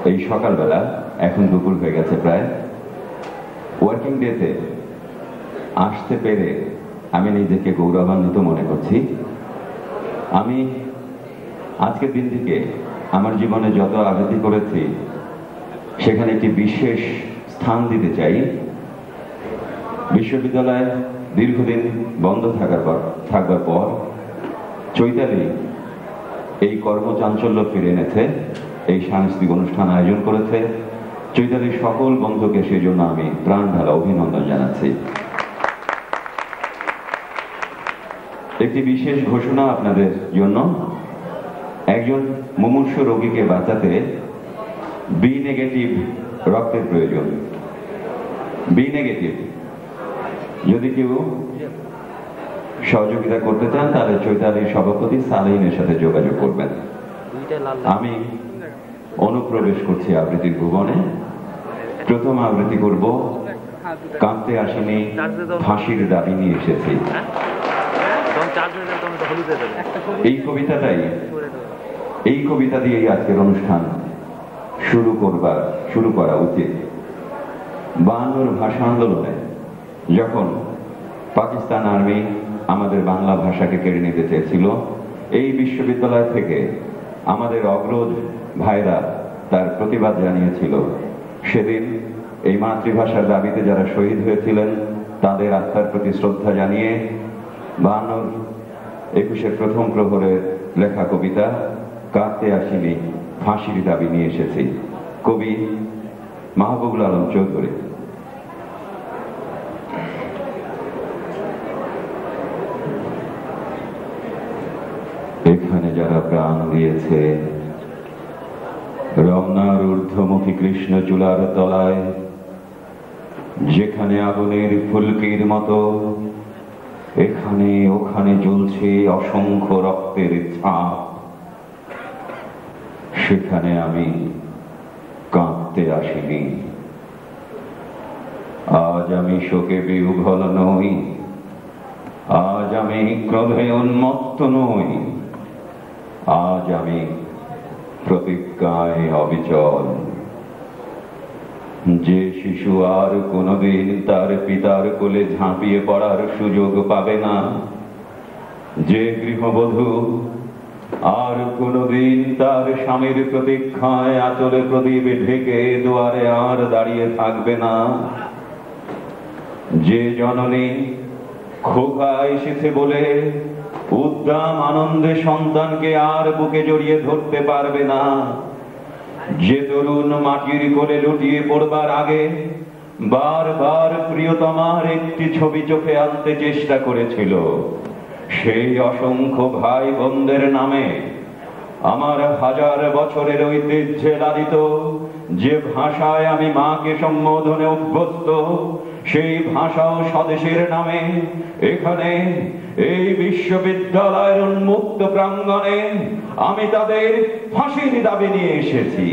এই সকালবেলা, এখন দুপুর হয়ে গেছে প্রায়, ওয়ার্কিং ডেতে আসতে পেরে আমি নিজেকে গৌরবান্বিত মনে করছি। আমি আজকের দিনটিকে আমার জীবনে যত আবৃত্তি করেছি সেখানে একটি বিশেষ স্থান দিতে চাই। বিশ্ববিদ্যালয় দীর্ঘদিন বন্ধ থাকবার পর চৈতালি এই কর্মচাঞ্চল্য ফিরে এনেছে, এই সাংস্কৃতিক অনুষ্ঠান আয়োজন করেছে। চৈতালির সকল বন্ধুকে সেই জন্য আমি প্রাণ ঢালা অভিনন্দন জানাচ্ছি। একটি বিশেষ ঘোষণা আপনাদের জন্য। একজন মুমূর্ষু রোগীকে বাঁচাতে বি নেগেটিভ রক্তের প্রয়োজন। বি নেগেটিভ যদি কেউ সহযোগিতা করতে চান তাহলে চৈতালির সভাপতি সালেহিনের সাথে যোগাযোগ করবেন। আমি অনুপ্রবেশ করছি আবৃত্তির ভুবনে। প্রথম আবৃত্তি করব কাঁদতে আসিনি, ফাঁসির দাবি নিয়ে এসেছি। এই কবিতা দিয়েই আজকের অনুষ্ঠান শুরু করা উচিত। 52 ভাষা আন্দোলনে যখন পাকিস্তান আর্মি আমাদের বাংলা ভাষাকে কেড়ে নিতে চেয়েছিল, এই বিশ্ববিদ্যালয় থেকে আমাদের অগ্রজ ভাইরা তার প্রতিবাদ জানিয়েছিল। সেদিন এই মাতৃভাষার দাবিতে যারা শহীদ হয়েছিলেন তাদের আত্মার প্রতি শ্রদ্ধা জানিয়ে 51 প্রথম প্রহরের লেখা কবিতা কাঁদতে আসিনি, ফাঁসির দাবি নিয়ে এসেছি। কবি মাহবুবুল আলম চৌধুরী। এখানে যারা প্রাণ দিয়েছে রমনার ঊর্ধ্বমুখী কৃষ্ণ চূড়ার তলায়, যেখানে আগুনের ফুলকির মতো এখানে ওখানে জ্বলছে অসংখ্য রক্তের ছাপ, সেখানে আমি কাঁদতে আসিনি। আজ আমি শোকে বিহ্বল নই, আজ আমি ক্রোধে উন্মত্ত নই, আজ আমি প্রতিজ্ঞায় অবিচল। যে শিশু আর কোনোদিন তার পিতার কোলে ঝাঁপিয়ে পড়ার সুযোগ পাবে না, যে গৃহবধূ আর কোনোদিন তার স্বামীর প্রতীক্ষায় আঁচলে প্রদীপ ঢেকে দুয়ারে আর দাঁড়িয়ে থাকবে না, যে জননী খোকা এসেছে বলে উদ্দাম আনন্দে সন্তানকে আর বুকে জড়িয়ে ধরতে পারবে না, যে তরুণ মাটির কোলে লুটিয়ে পড়বার আগে বারবার প্রিয়তমার একটি ছবি চোখে আনতে চেষ্টা করেছিল, সেই অসংখ্য ভাই বোনদের নামে আমার হাজার বছরের ঐতিহ্যে লালিত যে ভাষায় আমি মাকে সম্বোধনে অভ্যস্ত, সেই ভাষা ও স্বদেশের নামে এখানে এই বিশ্ববিদ্যালয়ের উন্মুক্ত প্রাঙ্গণে আমি তাদের ফাঁসির দাবি নিয়ে এসেছি।